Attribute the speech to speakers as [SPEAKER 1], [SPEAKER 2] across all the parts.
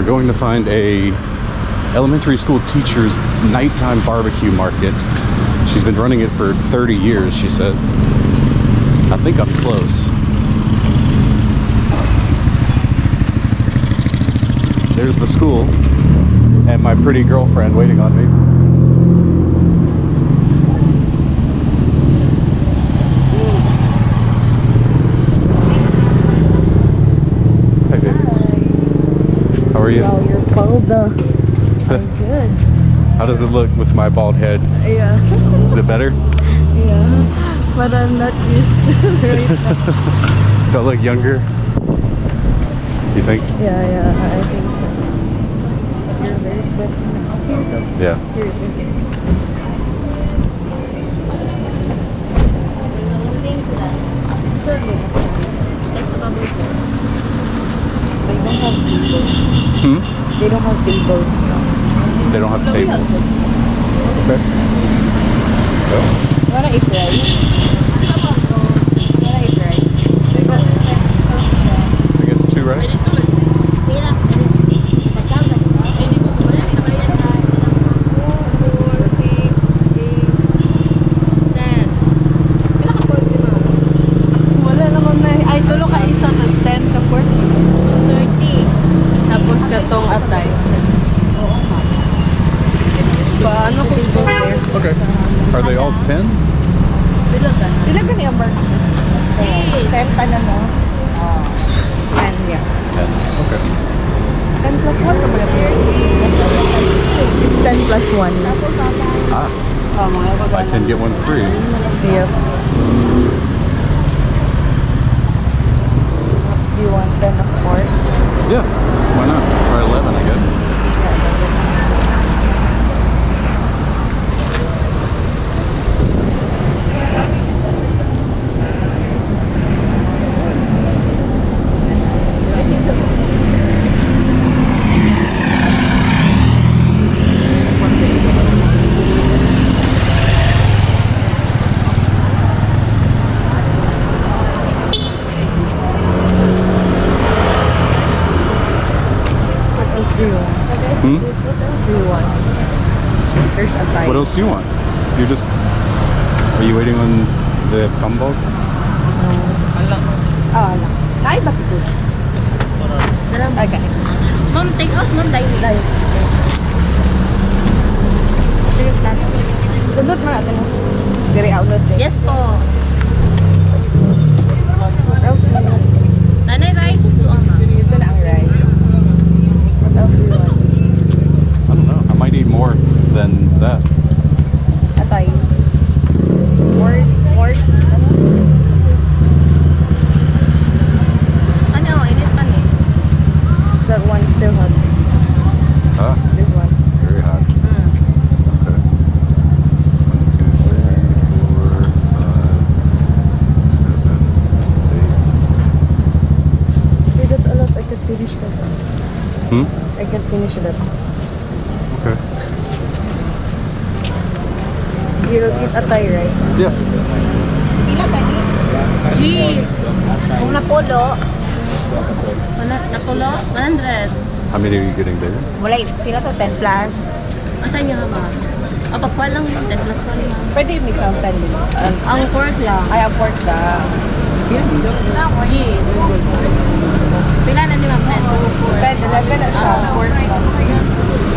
[SPEAKER 1] We're going to find a elementary school teacher's nighttime barbecue market. She's been running it for 30 years, she said. I think I'm close. There's the school and my pretty girlfriend waiting on me. Hi, baby. How are you?
[SPEAKER 2] Wow, you're bald. I'm good.
[SPEAKER 1] How does it look with my bald head?
[SPEAKER 2] Yeah.
[SPEAKER 1] Is it better?
[SPEAKER 2] Yeah. But I'm not used to it right now.
[SPEAKER 1] Do I look younger? You think?
[SPEAKER 2] Yeah, I think so. You're very sweaty.
[SPEAKER 1] Yeah.
[SPEAKER 2] Here.
[SPEAKER 1] Hmm?
[SPEAKER 2] They don't have tables.
[SPEAKER 1] They don't have tables. Okay. Oh.
[SPEAKER 2] You wanna eat rice?
[SPEAKER 1] I guess 2, right?
[SPEAKER 2] Wala naman na. Ay, tulo ka isa. Tapos 10 ka 4. 230. Tapos katong atay. Paano kung ito?
[SPEAKER 1] Okay. Are they all 10?
[SPEAKER 2] Ilan ka niya, Bert? 10 tanan mo? Oo. 10, yeah.
[SPEAKER 1] 10. Okay.
[SPEAKER 2] 10 plus 1 naman na It's 10 plus 1.
[SPEAKER 1] Ah. Buy 10, get 1 free.
[SPEAKER 2] Yep. Do you want 10 of 4?
[SPEAKER 1] Yeah. Why not? Or 11, I guess. Hmm?
[SPEAKER 2] What else do you want? There's a tie.
[SPEAKER 1] What else do you want? You just... Are you waiting on the gumball?
[SPEAKER 2] Alam. Ay, bakit ito? Okay.
[SPEAKER 3] Mom, take out, mom, live. Ito yung flat.
[SPEAKER 2] Tundot mo natin. Very outlet eh.
[SPEAKER 3] Yes po.
[SPEAKER 2] What else do you want?
[SPEAKER 3] Nanay rice.
[SPEAKER 2] Ito na ang rice. What else do you want?
[SPEAKER 1] I don't know. I might need more than that.
[SPEAKER 2] Atay. More, ano?
[SPEAKER 3] Ano, init pa niya.
[SPEAKER 2] That one is still hot.
[SPEAKER 1] Ah,
[SPEAKER 2] This one.
[SPEAKER 1] very hot. Okay. 1, 2, 3, 4, 5, 7, 8.
[SPEAKER 2] Okay, that's a lot. I can finish that.
[SPEAKER 1] Hmm?
[SPEAKER 2] I can finish that.
[SPEAKER 1] Okay.
[SPEAKER 2] You will eat atay, right?
[SPEAKER 1] Yeah.
[SPEAKER 3] Pila tani? Jeez. Kung napulo. Napulo? 100.
[SPEAKER 1] How many are you getting there?
[SPEAKER 2] Wala, pila to 10 plus.
[SPEAKER 3] Asan niyo ma? Pagkuha lang yung 10 plus 1 lang.
[SPEAKER 2] Pwede mix ang 10 din.
[SPEAKER 3] Ang pork lang.
[SPEAKER 2] Ay, ang pork lang.
[SPEAKER 3] Jeez. Pila na ni ma'am? 10.
[SPEAKER 2] 10, 11 na siya. Pork lang.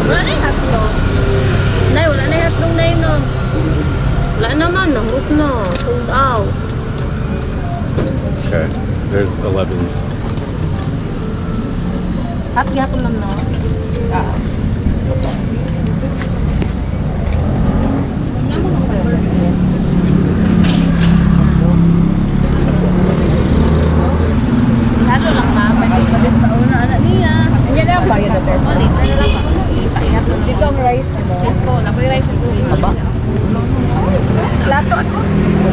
[SPEAKER 3] Wala na yung hotdog. Nay, wala na yung hotdog na yun, no? Wala naman, nahurot na. Sold out.
[SPEAKER 1] Okay. There's 11.
[SPEAKER 3] Hot gihapon lang, no?
[SPEAKER 2] Ah.
[SPEAKER 3] Halo lang, ma. Palit sa una, anak niya.
[SPEAKER 2] Yan na ang bayad na term.
[SPEAKER 3] Palit, ano lang ba? Ihapon lang.
[SPEAKER 2] Dito ang rice mo.
[SPEAKER 3] Yes po, napoy rice ito.
[SPEAKER 2] Aba.
[SPEAKER 3] Plato.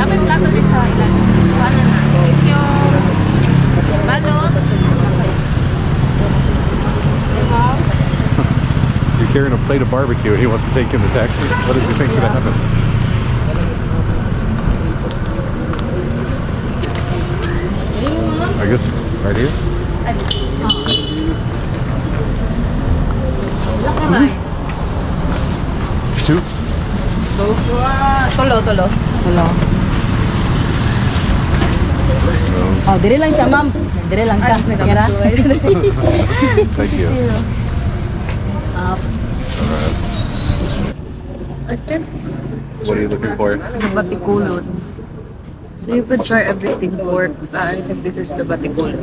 [SPEAKER 3] Napoy plato din sa ilan. Paano na? Thank you. Balot.
[SPEAKER 1] You're carrying a plate of barbecue and he wants to take you in the taxi? What does he think's gonna happen? I guess right here?
[SPEAKER 2] Laka rice.
[SPEAKER 1] Two?
[SPEAKER 2] Tulo. Tulo. Oh, diri lang siya, ma'am. Diri lang ka. Kira?
[SPEAKER 1] Thank you.
[SPEAKER 2] Ups.
[SPEAKER 1] What are you looking for?
[SPEAKER 3] Batikulon. So you could try everything pork. I think this is the batikulon.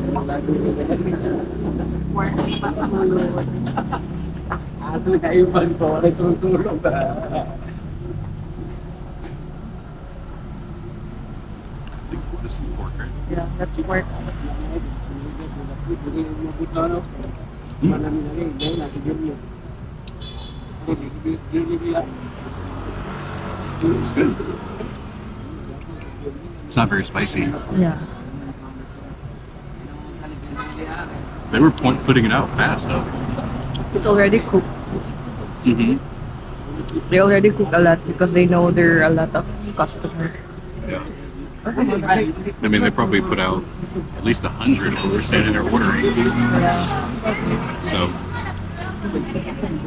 [SPEAKER 1] This is pork, right?
[SPEAKER 3] Yeah, that's pork.
[SPEAKER 1] It's good. It's not very spicy.
[SPEAKER 3] Yeah.
[SPEAKER 1] They were putting it out fast, though.
[SPEAKER 3] It's already cooked.
[SPEAKER 1] Mm-hmm.
[SPEAKER 3] They already cook a lot because they know there are a lot of customers.
[SPEAKER 1] Yeah. I mean, they probably put out at least 100 when we're standing there ordering.
[SPEAKER 3] Yeah.
[SPEAKER 1] So,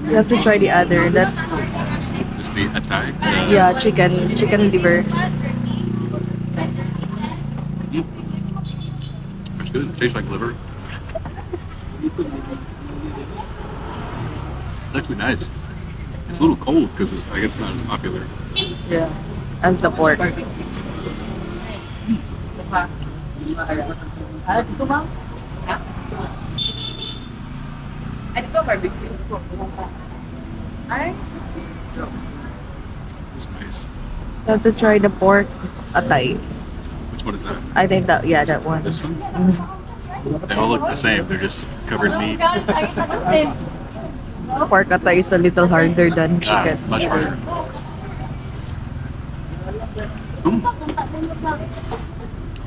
[SPEAKER 3] You have to try the other. That's
[SPEAKER 1] it's the atay.
[SPEAKER 3] yeah, chicken liver.
[SPEAKER 1] It's good. It tastes like liver. It's actually nice. It's a little cold because I guess it's not as popular.
[SPEAKER 3] Yeah. As the pork.
[SPEAKER 2] Dito, ma'am? Ito, barbecue. Ay?
[SPEAKER 1] It's nice.
[SPEAKER 3] You have to try the pork atay.
[SPEAKER 1] Which one is that?
[SPEAKER 3] I think that yeah, that one.
[SPEAKER 1] This one? They all look the same. They're just covered in meat.
[SPEAKER 3] Pork atay is a little harder than
[SPEAKER 1] Ah,
[SPEAKER 3] chicken.
[SPEAKER 1] much harder. Mm.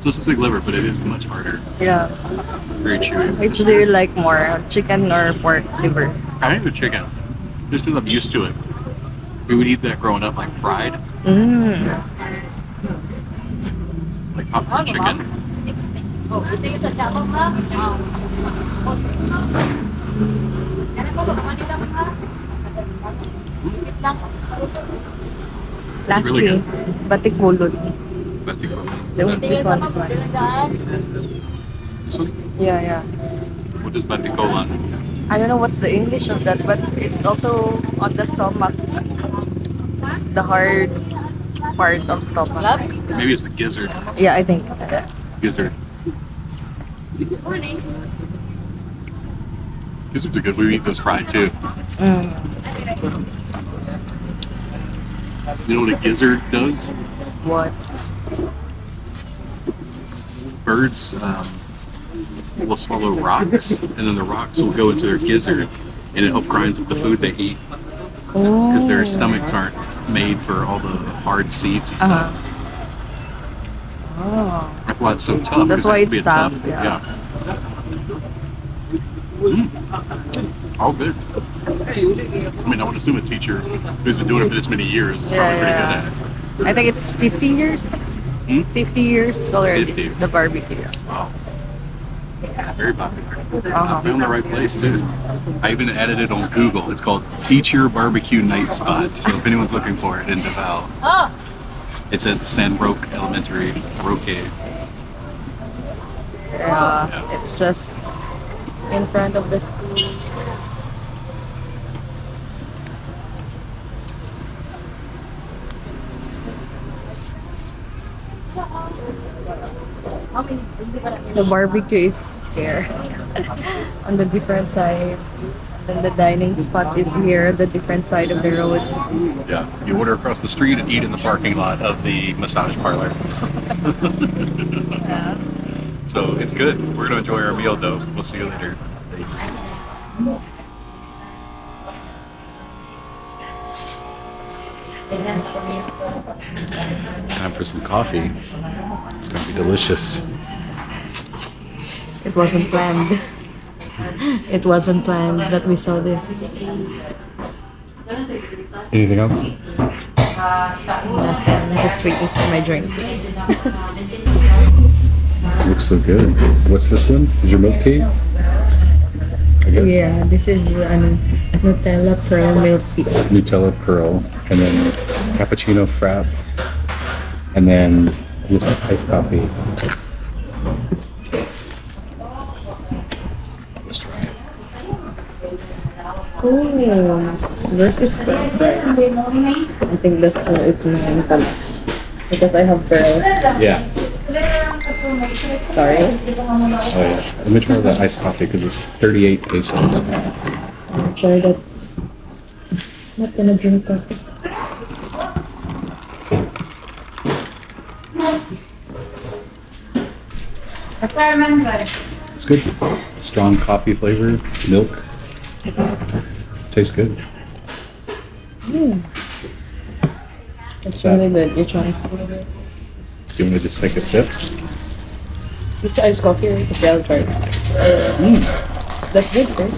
[SPEAKER 1] So it looks like liver, but it is much harder.
[SPEAKER 3] Yeah.
[SPEAKER 1] Very chewy.
[SPEAKER 3] Which do you like more, chicken or pork liver?
[SPEAKER 1] I think the chicken, just because I'm used to it. We would eat that growing up, like fried, like popcorn chicken.
[SPEAKER 2] Oh, ito yung sa dabang, ha? Yan ako, magkamanila mo, ha? Wait lang.
[SPEAKER 3] Lastly,
[SPEAKER 1] really good.
[SPEAKER 3] batikulon.
[SPEAKER 1] But the,
[SPEAKER 3] This one.
[SPEAKER 1] this one?
[SPEAKER 3] Yeah.
[SPEAKER 1] What is batikolan?
[SPEAKER 3] I don't know what's the English of that, but it's also on the stomach. The hard part of stomach.
[SPEAKER 1] Maybe it's the gizzard.
[SPEAKER 3] Yeah, I think.
[SPEAKER 1] Gizzard. Gizzards are good. We eat those fried too. You know what a gizzard does?
[SPEAKER 3] What?
[SPEAKER 1] Birds will swallow rocks, and then the rocks will go into their gizzard, and it helps grinds up the food they eat because their stomachs aren't made for all the hard seeds and stuff.
[SPEAKER 3] Oh.
[SPEAKER 1] That's why it's so tough.
[SPEAKER 3] That's
[SPEAKER 1] It
[SPEAKER 3] why
[SPEAKER 1] has to
[SPEAKER 3] it's
[SPEAKER 1] be a
[SPEAKER 3] tough,
[SPEAKER 1] Yeah. All good. I mean, I would assume a teacher who's been doing it for this many years is probably pretty good at it.
[SPEAKER 3] I think it's 50 years. 50 years already.
[SPEAKER 1] 50.
[SPEAKER 3] The barbecue.
[SPEAKER 1] Wow. Very popular.
[SPEAKER 3] Uh-huh.
[SPEAKER 1] I found the right place too. I even added it on Google. It's called Teacher Barbecue Night Spot. So if anyone's looking for it in Davao, it's at San Roque Elementary, Roque.
[SPEAKER 3] Yeah, it's just in front of the school. The barbecue is here on the different side. Then the dining spot is here, the different side of the road.
[SPEAKER 1] Yeah, you order across the street and eat in the parking lot of the massage parlor.
[SPEAKER 3] Yeah.
[SPEAKER 1] So it's good. We're gonna enjoy our meal though. We'll see you later. Time for some coffee. It's gonna be delicious.
[SPEAKER 3] It wasn't planned. It wasn't planned that we saw this.
[SPEAKER 1] Anything else?
[SPEAKER 3] I'm just waiting for my drink.
[SPEAKER 1] Looks so good. What's this one? Is your milk tea? I guess.
[SPEAKER 3] Yeah, this is Nutella pearl milk tea.
[SPEAKER 1] Nutella pearl, and then cappuccino frap, and then just iced coffee. Let's try it.
[SPEAKER 3] Oh, versus pearl. I think this one is mine because I have pearl.
[SPEAKER 1] Yeah.
[SPEAKER 3] Sorry.
[SPEAKER 1] Oh yeah. Let me try the iced coffee because it's 38 pesos.
[SPEAKER 3] I'll try that. Not gonna drink coffee.
[SPEAKER 1] It's good. Strong coffee flavor, milk. Tastes good.
[SPEAKER 3] It's really good. You're trying.
[SPEAKER 1] Do you want to just take a sip?
[SPEAKER 3] This iced coffee, right? Okay, I'll try it. That's good, right?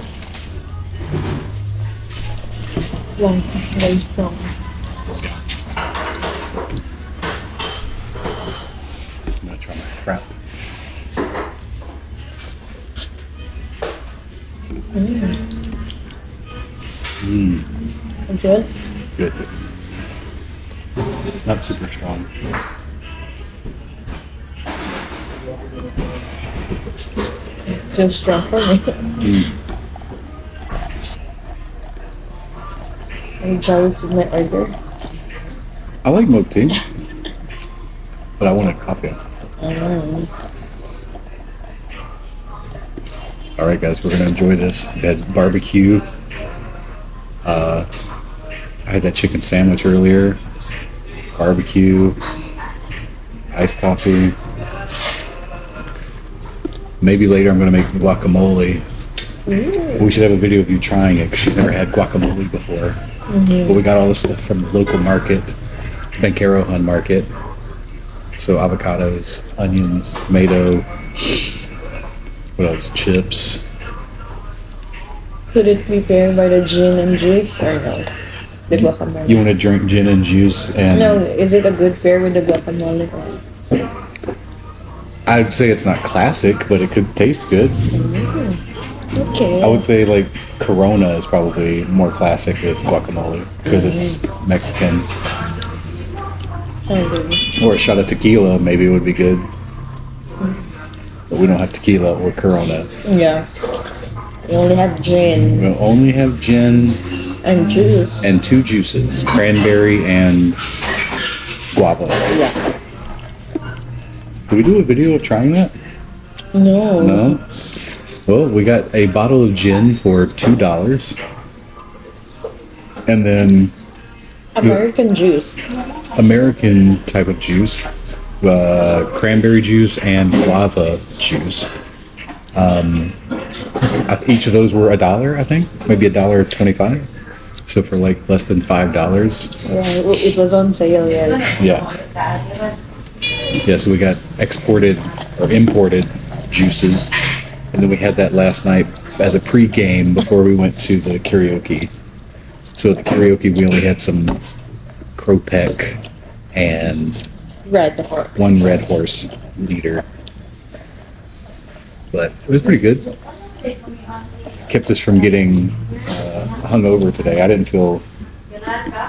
[SPEAKER 3] Long, very strong.
[SPEAKER 1] I'm gonna try my frap.
[SPEAKER 3] And good?
[SPEAKER 1] Good. Not super strong.
[SPEAKER 3] Too strong for me. Are you jealous with my order?
[SPEAKER 1] I like milk tea, but I wanted coffee. All right, guys, we're gonna enjoy this. We had barbecue. I had that chicken sandwich earlier. Barbecue, iced coffee. Maybe later I'm gonna make guacamole. We should have a video of you trying it because she's never had guacamole before. But we got all this stuff from the local market, Bancarohan market. So avocados, onions, tomato. What else? Chips.
[SPEAKER 3] Could it be paired by the gin and juice or no? The guacamole.
[SPEAKER 1] You want to drink gin and juice and
[SPEAKER 3] No, is it a good pair with the guacamole?
[SPEAKER 1] I'd say it's not classic, but it could taste good.
[SPEAKER 3] Okay.
[SPEAKER 1] I would say like Corona is probably more classic with guacamole because it's Mexican. Or a shot of tequila maybe would be good. But we don't have tequila or Corona.
[SPEAKER 3] Yeah. We only have gin
[SPEAKER 1] We only have gin
[SPEAKER 3] and juice.
[SPEAKER 1] and two juices, cranberry and guava.
[SPEAKER 3] Yeah.
[SPEAKER 1] Did we do a video of trying that?
[SPEAKER 3] No.
[SPEAKER 1] No? Well, we got a bottle of gin for $2. And then
[SPEAKER 3] American juice.
[SPEAKER 1] American type of juice, cranberry juice and guava juice. Each of those were $1, I think, maybe $1.25. So for like less than $5.
[SPEAKER 3] Yeah, it was on sale, yeah.
[SPEAKER 1] Yeah. Yeah, so we got exported or imported juices, and then we had that last night as a pre-game before we went to the karaoke. So at the karaoke, we only had some Kropek and
[SPEAKER 3] Red Horse.
[SPEAKER 1] one Red Horse liter. But it was pretty good. Kept us from getting hungover today. I didn't feel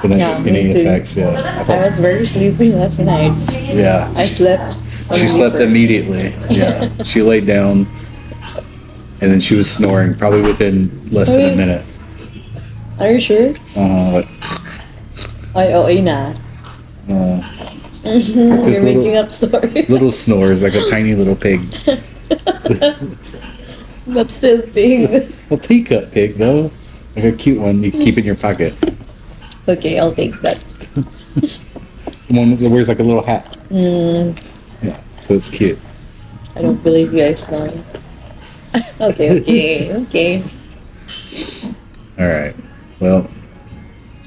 [SPEAKER 1] any
[SPEAKER 3] me too.
[SPEAKER 1] effects. Yeah,
[SPEAKER 3] I was very sleepy last night.
[SPEAKER 1] yeah.
[SPEAKER 3] I slept.
[SPEAKER 1] She slept immediately. Yeah, she laid down, and then she was snoring probably within less than a minute.
[SPEAKER 3] Are you sure?
[SPEAKER 1] But,
[SPEAKER 3] Ay, oo na.
[SPEAKER 1] just
[SPEAKER 3] You're making up stories.
[SPEAKER 1] little snores like a tiny little pig.
[SPEAKER 3] But still big.
[SPEAKER 1] Well, teacup pig though, like a cute one you keep in your pocket.
[SPEAKER 3] Okay, I'll take that.
[SPEAKER 1] The one that wears like a little hat. Yeah, so it's cute.
[SPEAKER 3] I don't believe you guys now. Okay.
[SPEAKER 1] All right. Well,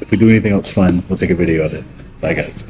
[SPEAKER 1] if we do anything else fun, we'll take a video of it. Bye, guys.